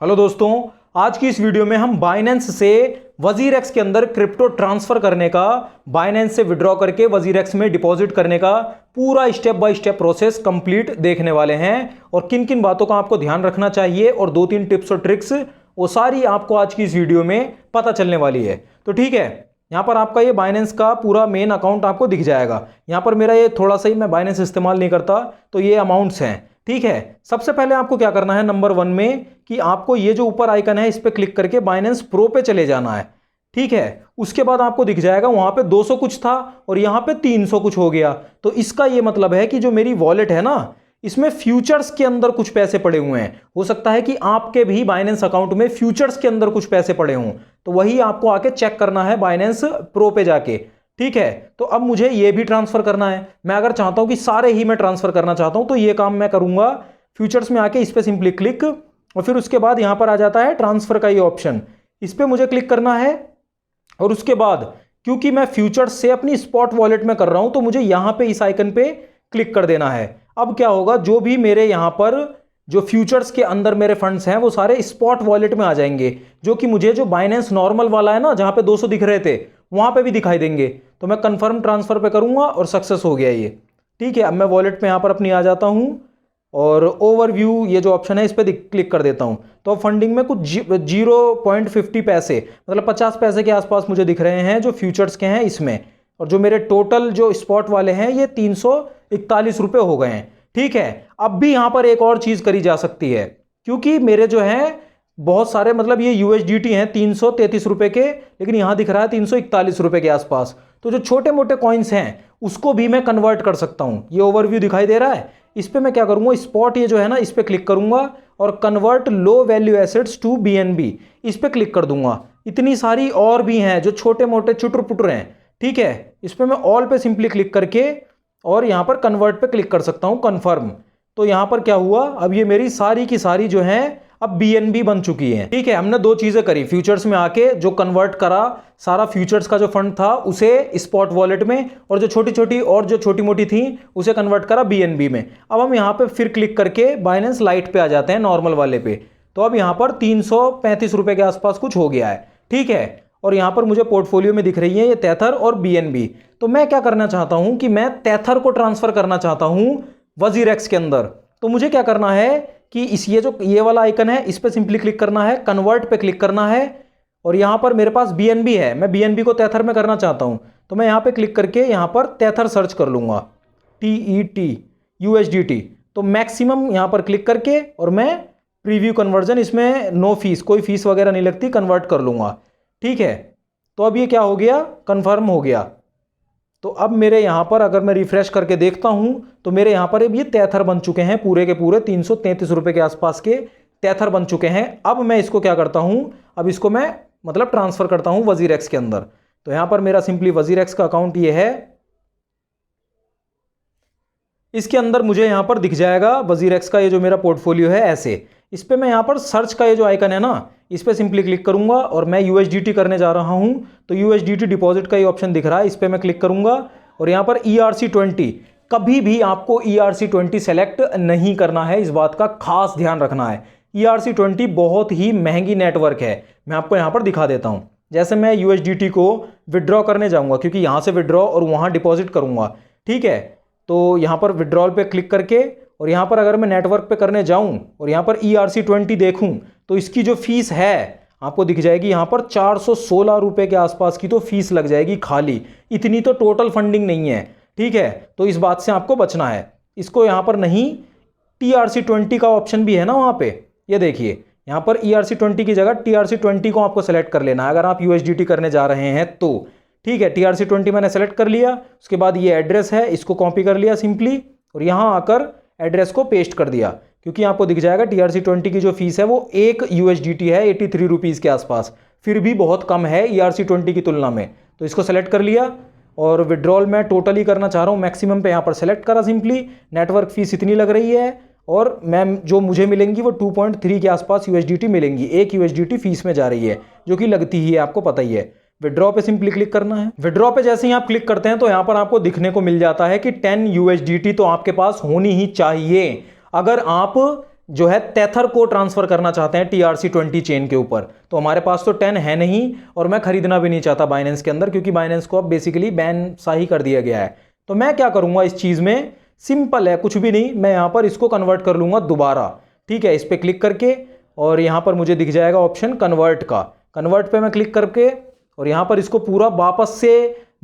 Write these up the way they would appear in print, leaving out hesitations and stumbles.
Hello दोस्तों, आज की इस वीडियो में हम बाइनेंस से वजीरेक्स के अंदर क्रिप्टो ट्रांसफर करने का, बाइनेंस से विड्रॉ करके वजीरेक्स में डिपॉजिट करने का पूरा step by step process complete देखने वाले हैं और किन किन बातों का आपको ध्यान रखना चाहिए और 2-3 टिप्स और ट्रिक्स वो सारी आपको आज की इस वीडियो में पता चलने वाली है। तो ठीक है, यहाँ पर आपका ये बाइनेंस का पूरा मेन अकाउंट आपको दिख जाएगा। यहाँ पर मेरा ये थोड़ा सा ही, मैं बाइनेंस इस्तेमाल नहीं करता, तो ये अमाउंट्स हैं। ठीक है, सबसे पहले आपको क्या करना है नंबर 1 में कि आपको ये जो ऊपर आइकन है इस पर क्लिक करके बाइनेंस प्रो पे चले जाना है। ठीक है, उसके बाद आपको दिख जाएगा वहां पे 200 कुछ था और यहां पे 300 कुछ हो गया। तो इसका ये मतलब है कि जो मेरी वॉलेट है ना, इसमें फ्यूचर्स के अंदर कुछ पैसे पड़े हुए हैं। हो सकता है कि आपके भी बाइनेंस अकाउंट में फ्यूचर्स के अंदर कुछ पैसे पड़े हों, तो वही आपको आके चेक करना है बाइनेंस प्रो पे जाके। ठीक है, तो अब मुझे ये भी ट्रांसफर करना है। मैं अगर चाहता हूं कि सारे ही मैं ट्रांसफर करना चाहता हूं तो ये काम मैं करूंगा फ्यूचर्स में आके इस पे सिंपली क्लिक, और फिर उसके बाद यहां पर आ जाता है ट्रांसफर का ये ऑप्शन, इस पे मुझे क्लिक करना है। और उसके बाद क्योंकि मैं फ्यूचर्स से अपनी स्पॉट वॉलेट में कर रहा हूं तो मुझे यहां पे इस आइकन पे क्लिक कर देना है। अब क्या होगा, जो भी मेरे यहां पर जो फ्यूचर्स के अंदर मेरे फंड्स हैं वो सारे स्पॉट वॉलेट में आ जाएंगे, जो कि मुझे जो बाइनेंस नॉर्मल वाला है ना, जहां पे 200 दिख रहे थे, वहां पे भी दिखाई देंगे। तो मैं कंफर्म ट्रांसफर पे करूंगा और सक्सेस हो गया ये। ठीक है, अब मैं वॉलेट पे यहां पर अपनी आ जाता हूं और ओवरव्यू ये जो ऑप्शन है इस पर क्लिक कर देता हूं। तो अब फंडिंग में कुछ 0.50 पैसे, मतलब 50 पैसे के आसपास मुझे दिख रहे हैं जो फ्यूचर्स के हैं इसमें, और जो मेरे टोटल जो स्पॉट वाले हैं ये 341 रुपये हो गए हैं। ठीक है, अब भी यहां पर एक और चीज करी जा सकती है, क्योंकि मेरे जो है बहुत सारे, मतलब ये USDT हैं 333 रुपए के, लेकिन यहां दिख रहा है 341 रुपए के आसपास। तो जो छोटे मोटे कॉइन्स हैं उसको भी मैं कन्वर्ट कर सकता हूं। ये ओवरव्यू दिखाई दे रहा है, इस पे मैं क्या करूंगा, स्पॉट ये जो है ना, इस पे क्लिक करूंगा और convert low value assets to BNB, इस पे क्लिक कर दूंगा। इतनी सारी और भी हैं जो छोटे मोटे चुटर पुटर हैं। ठीक है, इस पे मैं ऑल पे सिंपली क्लिक करके और यहां पर कन्वर्ट पे क्लिक कर सकता हूं, कन्फर्म। तो यहां पर क्या हुआ, अब ये मेरी सारी की सारी जो है अब BNB बन चुकी है। ठीक है, हमने 2 चीजें करी, फ्यूचर्स में आके जो कन्वर्ट करा सारा फ्यूचर्स का जो फंड था उसे स्पॉट वॉलेट में, और जो छोटी छोटी और जो छोटी मोटी थी उसे कन्वर्ट करा BNB में। अब हम यहाँ पे फिर क्लिक करके बाइनेंस लाइट पे आ जाते हैं, नॉर्मल वाले पे। तो अब यहाँ पर 335 रुपए के आसपास कुछ हो गया है। ठीक है, और यहाँ पर मुझे पोर्टफोलियो में दिख रही है ये तेथर और BNB। तो मैं क्या करना चाहता हूं कि मैं तेथर को ट्रांसफर करना चाहता हूं वजीरेक्स के अंदर। तो मुझे क्या करना है कि इस ये वाला आइकन है, इस पे सिंपली क्लिक करना है, कन्वर्ट पे क्लिक करना है, और यहां पर मेरे पास BNB है, मैं BNB को तेथर में करना चाहता हूं। तो मैं यहां पे क्लिक करके यहां पर तेथर सर्च कर लूंगा, TET USDT। तो मैक्सिमम यहां पर क्लिक करके और मैं प्रीव्यू कन्वर्जन, इसमें नो फीस, कोई फीस वगैरह नहीं लगती, कन्वर्ट कर लूंगा। ठीक है, तो अब ये क्या हो गया, कन्फर्म हो गया। तो अब मेरे यहां पर अगर मैं रिफ्रेश करके देखता हूं तो मेरे यहां पर ये तेथर बन चुके हैं, पूरे के पूरे 333 रुपए के आसपास के तेथर बन चुके हैं। अब मैं इसको क्या करता हूं, अब इसको मैं मतलब ट्रांसफर करता हूं वजीरेक्स के अंदर। तो यहां पर मेरा सिंपली वजीरेक्स का अकाउंट ये है, इसके अंदर मुझे यहां पर दिख जाएगा वजीरेक्स का ये जो मेरा पोर्टफोलियो है ऐसे। इस पे मैं यहां पर सर्च का ये जो आइकन है ना, इस पे सिंपली क्लिक करूंगा और मैं USDT करने जा रहा हूं। तो USDT डिपॉजिट का ये ऑप्शन दिख रहा है, इस पे मैं क्लिक करूंगा और यहां पर ERC20, कभी भी आपको ERC20 सेलेक्ट नहीं करना है, इस बात का खास ध्यान रखना है। ERC20 बहुत ही महंगी नेटवर्क है, मैं आपको यहां पर दिखा देता हूं। जैसे मैं USDT को विड्रॉ करने जाऊंगा, क्योंकि यहां से विड्रॉ और वहां डिपॉजिट करूंगा। ठीक है, तो यहां पर विड्रॉल पे क्लिक करके और यहां पर अगर मैं नेटवर्क पे करने जाऊं और यहां पर ERC20 देखूं तो इसकी जो फीस है आपको दिख जाएगी, यहां पर 416 रुपए के आसपास की तो फीस लग जाएगी खाली। इतनी तो टोटल फंडिंग नहीं है। ठीक है, तो इस बात से आपको बचना है। इसको यहां पर नहीं, TRC20 का ऑप्शन भी है ना वहां पे, ये देखिए यहां पर ERC20 की जगह TRC20 को आपको सेलेक्ट कर लेना है अगर आप USDT करने जा रहे हैं तो। ठीक है, TRC20 मैंने सेलेक्ट कर लिया, उसके बाद ये एड्रेस है, इसको कॉपी कर लिया सिंपली और यहां आकर एड्रेस को पेस्ट कर दिया, क्योंकि आपको दिख जाएगा TRC20 की जो फीस है वो 1 USDT है, 83 रुपीज़ के आसपास, फिर भी बहुत कम है ERC20 की तुलना में। तो इसको सेलेक्ट कर लिया और विड्रॉल मैं टोटली करना चाह रहा हूँ, मैक्सिमम पे यहाँ पर सेलेक्ट करा सिंपली। नेटवर्क फीस इतनी लग रही है और मैं जो मुझे मिलेंगी वो 2.3 के आसपास USDT मिलेंगी, 1 USDT फीस में जा रही है, जो कि लगती ही है, आपको पता ही है। विड्रॉ पे सिंपली क्लिक करना है। विड्रॉ पे जैसे ही आप क्लिक करते हैं तो यहां पर आपको दिखने को मिल जाता है कि 10 USDT तो आपके पास होनी ही चाहिए। अगर आप जो है टेथर को ट्रांसफ़र करना चाहते हैं TRC20 चेन के ऊपर। तो हमारे पास तो 10 है नहीं और मैं ख़रीदना भी नहीं चाहता बाइनेंस के अंदर, क्योंकि बाइनेंस को अब बेसिकली बैन सा ही कर दिया गया है। तो मैं क्या करूँगा इस चीज़ में, सिंपल है, कुछ भी नहीं, मैं यहाँ पर इसको कन्वर्ट कर लूँगा दोबारा। ठीक है, इस पर क्लिक करके और यहाँ पर मुझे दिख जाएगा ऑप्शन कन्वर्ट का। कन्वर्ट पे मैं क्लिक करके और यहाँ पर इसको पूरा वापस से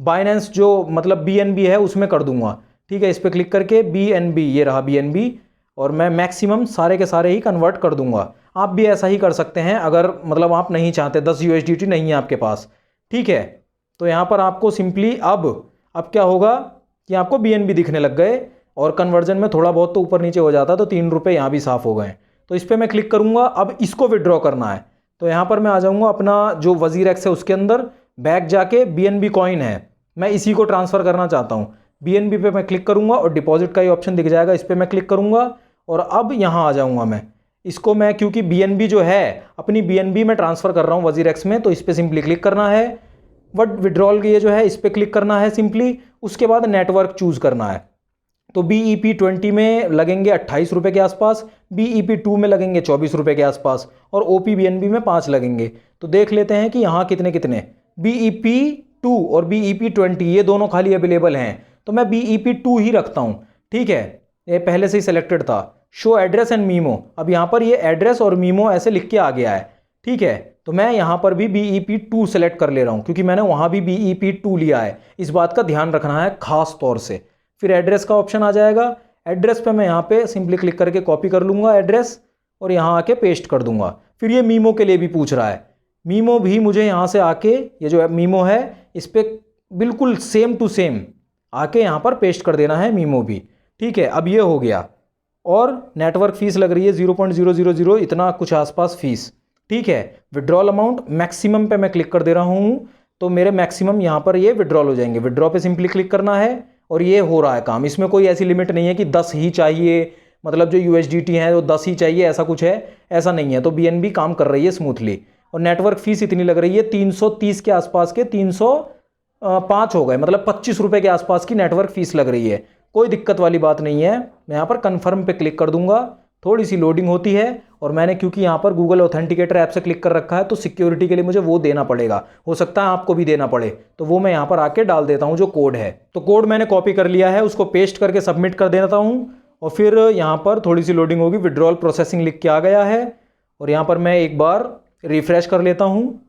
बाइनेंस जो मतलब BNB है उसमें कर दूंगा। ठीक है, इस पर क्लिक करके BNB, ये रहा BNB, और मैं मैक्सिमम सारे के सारे ही कन्वर्ट कर दूंगा। आप भी ऐसा ही कर सकते हैं अगर मतलब आप नहीं चाहते, 10 USDT नहीं है आपके पास। ठीक है, तो यहाँ पर आपको सिंपली अब क्या होगा कि आपको BNB दिखने लग गए और कन्वर्जन में थोड़ा बहुत तो ऊपर नीचे हो जाता, तो 3 रुपये यहाँ भी साफ़ हो गए। तो इस पर मैं क्लिक करूँगा। अब इसको विड्रॉ करना है तो यहाँ पर मैं आ जाऊँगा अपना जो WazirX है उसके अंदर, बैक जाके BNB कॉइन है, मैं इसी को ट्रांसफ़र करना चाहता हूँ। BNB पे मैं क्लिक करूँगा और डिपॉजिट का ही ऑप्शन दिख जाएगा, इस पर मैं क्लिक करूँगा और अब यहाँ आ जाऊँगा मैं। इसको मैं क्योंकि BNB जो है अपनी BNB में ट्रांसफ़र कर रहा हूँ WazirX में, तो इस पर सिंपली क्लिक करना है। विड्रॉल ये जो है इस पर क्लिक करना है सिंपली। उसके बाद नेटवर्क चूज़ करना है। तो BEP20 में लगेंगे 28 रुपये के आसपास, BEP2 में लगेंगे 24 रुपये के आसपास और OPBNB में 5 लगेंगे। तो देख लेते हैं कि यहाँ कितने कितने, BEP2 और BEP20 ये दोनों खाली अवेलेबल हैं, तो मैं BEP2 ही रखता हूँ। ठीक है, ये पहले से ही सिलेक्टेड था। शो एड्रेस एंड मीमो, अब यहाँ पर ये एड्रेस और मीमो ऐसे लिख के आ गया है। ठीक है, तो मैं यहाँ पर भी BEP2 सेलेक्ट कर ले रहा हूँ, क्योंकि मैंने वहाँ भी BEP2 लिया है। इस बात का ध्यान रखना है खास तौर से। फिर एड्रेस का ऑप्शन आ जाएगा, एड्रेस पे मैं यहाँ पे सिंपली क्लिक करके कॉपी कर लूँगा एड्रेस और यहाँ आके पेस्ट कर दूँगा। फिर ये मीमो के लिए भी पूछ रहा है, मीमो भी मुझे यहाँ से आके, ये जो मीमो है इस पर बिल्कुल सेम टू सेम आके यहाँ पर पेस्ट कर देना है मीमो भी। ठीक है, अब ये हो गया। और नेटवर्क फ़ीस लग रही है 0.000 इतना कुछ आसपास फ़ीस। ठीक है, विड्रॉल अमाउंट मैक्सिमम पे मैं क्लिक कर दे रहा हूँ, तो मेरे मैक्सिमम यहाँ पर ये विड्रॉल हो जाएंगे। विड्रॉ पे सिंपली क्लिक करना है और ये हो रहा है काम। इसमें कोई ऐसी लिमिट नहीं है कि 10 ही चाहिए, मतलब जो USDT है वो 10 ही चाहिए, ऐसा कुछ है, ऐसा नहीं है। तो BNB काम कर रही है स्मूथली। और नेटवर्क फ़ीस इतनी लग रही है 330 के आसपास के 305 हो गए, मतलब 25 रुपये के आसपास की नेटवर्क फ़ीस लग रही है। कोई दिक्कत वाली बात नहीं है। मैं यहाँ पर कन्फर्म पे क्लिक कर दूंगा, थोड़ी सी लोडिंग होती है और मैंने क्योंकि यहाँ पर गूगल ऑथेंटिकेटर ऐप से क्लिक कर रखा है तो सिक्योरिटी के लिए मुझे वो देना पड़ेगा, हो सकता है आपको भी देना पड़े, तो वो मैं यहाँ पर आके डाल देता हूँ जो कोड है। तो कोड मैंने कॉपी कर लिया है, उसको पेस्ट करके सबमिट कर देता हूँ और फिर यहाँ पर थोड़ी सी लोडिंग होगी। विड्रॉल प्रोसेसिंग लिख के आ गया है और यहाँ पर मैं एक बार रिफ्रेश कर लेता हूँ,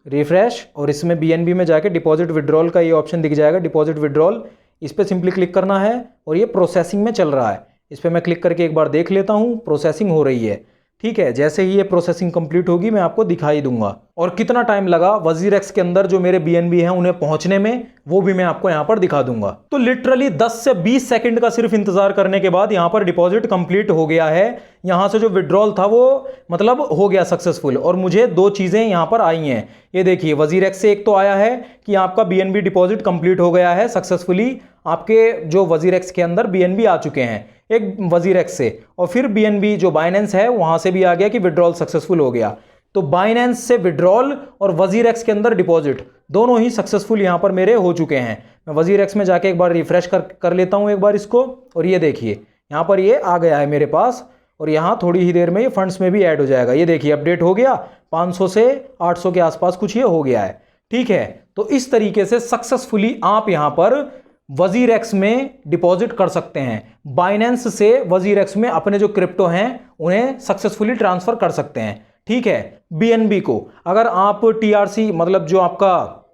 रिफ्रेश, और इसमें BNB में जाके डिपॉजिट विड्रॉल का ये ऑप्शन दिख जाएगा, डिपॉजिट विड्रॉल, इस पर सिंपली क्लिक करना है और ये प्रोसेसिंग में चल रहा है। इस पर मैं क्लिक करके एक बार देख लेता हूँ, प्रोसेसिंग हो रही है। ठीक है, जैसे ही ये प्रोसेसिंग कंप्लीट होगी मैं आपको दिखाई दूंगा। और कितना टाइम लगा WazirX के अंदर जो मेरे BNB हैं उन्हें पहुंचने में, वो भी मैं आपको यहाँ पर दिखा दूंगा। तो लिटरली 10 से 20 सेकंड का सिर्फ इंतजार करने के बाद यहाँ पर डिपॉजिट कंप्लीट हो गया है। यहाँ से जो विड्रॉल था वो मतलब हो गया सक्सेसफुल और मुझे 2 चीज़ें यहाँ पर आई हैं। ये देखिए, WazirX से एक तो आया है कि आपका BNB डिपॉजिट कंप्लीट हो गया है सक्सेसफुली, आपके जो WazirX के अंदर BNB आ चुके हैं, एक WazirX से, और फिर BNB जो बाइनेंस है वहां से भी आ गया कि विड्रॉल सक्सेसफुल हो गया। तो बाइनेंस से विड्रॉल और WazirX के अंदर डिपॉजिट दोनों ही सक्सेसफुल यहाँ पर मेरे हो चुके हैं। मैं WazirX में जाके एक बार रिफ्रेश कर लेता हूँ एक बार इसको, और ये देखिए यहाँ पर ये आ गया है मेरे पास और यहाँ थोड़ी ही देर में ये फंड्स में भी ऐड हो जाएगा। ये देखिए अपडेट हो गया, 500 से 800 के आसपास कुछ ये हो गया है। ठीक है, तो इस तरीके से सक्सेसफुली आप यहाँ पर WazirX में डिपॉजिट कर सकते हैं। बाइनेंस से WazirX में अपने जो क्रिप्टो हैं उन्हें सक्सेसफुली ट्रांसफर कर सकते हैं। ठीक है, BNB को अगर आप TRC मतलब जो आपका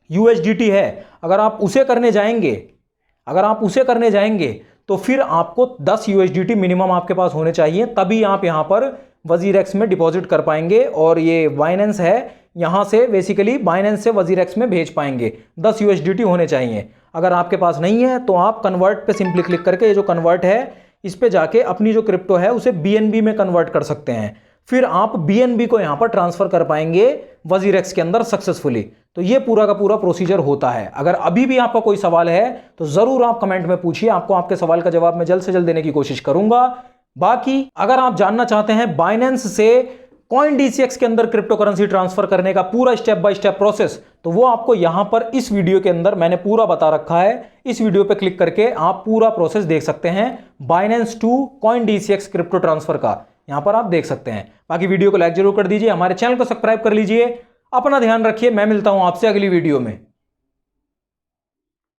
USDT है, अगर आप उसे करने जाएंगे तो फिर आपको 10 USDT मिनिमम आपके पास होने चाहिए, तभी आप यहाँ पर WazirX में डिपॉजिट कर पाएंगे। और ये बाइनेंस है, यहाँ से बेसिकली बाइनेंस से WazirX में भेज पाएंगे, 10 USDT होने चाहिए। अगर आपके पास नहीं है तो आप कन्वर्ट पे सिंपली क्लिक करके, ये जो कन्वर्ट है इस पे जाके अपनी जो क्रिप्टो है उसे BNB में कन्वर्ट कर सकते हैं। फिर आप BNB को यहाँ पर ट्रांसफर कर पाएंगे WazirX के अंदर सक्सेसफुली। तो ये पूरा का पूरा प्रोसीजर होता है। अगर अभी भी आपका कोई सवाल है तो जरूर आप कमेंट में पूछिए, आपको आपके सवाल का जवाब मैं जल्द से जल्द देने की कोशिश करूंगा। बाकी अगर आप जानना चाहते हैं बाइनेंस से CoinDCX के अंदर क्रिप्टो करेंसी ट्रांसफर करने का पूरा स्टेप बाय स्टेप प्रोसेस, तो वो आपको यहां पर इस वीडियो के अंदर मैंने पूरा बता रखा है। इस वीडियो पे क्लिक करके आप पूरा प्रोसेस देख सकते हैं Binance to CoinDCX crypto transfer का, यहां पर आप देख सकते हैं। बाकी वीडियो को लाइक जरूर कर दीजिए, हमारे चैनल को सब्सक्राइब कर लीजिए। अपना ध्यान रखिए, मैं मिलता हूं आपसे अगली वीडियो में।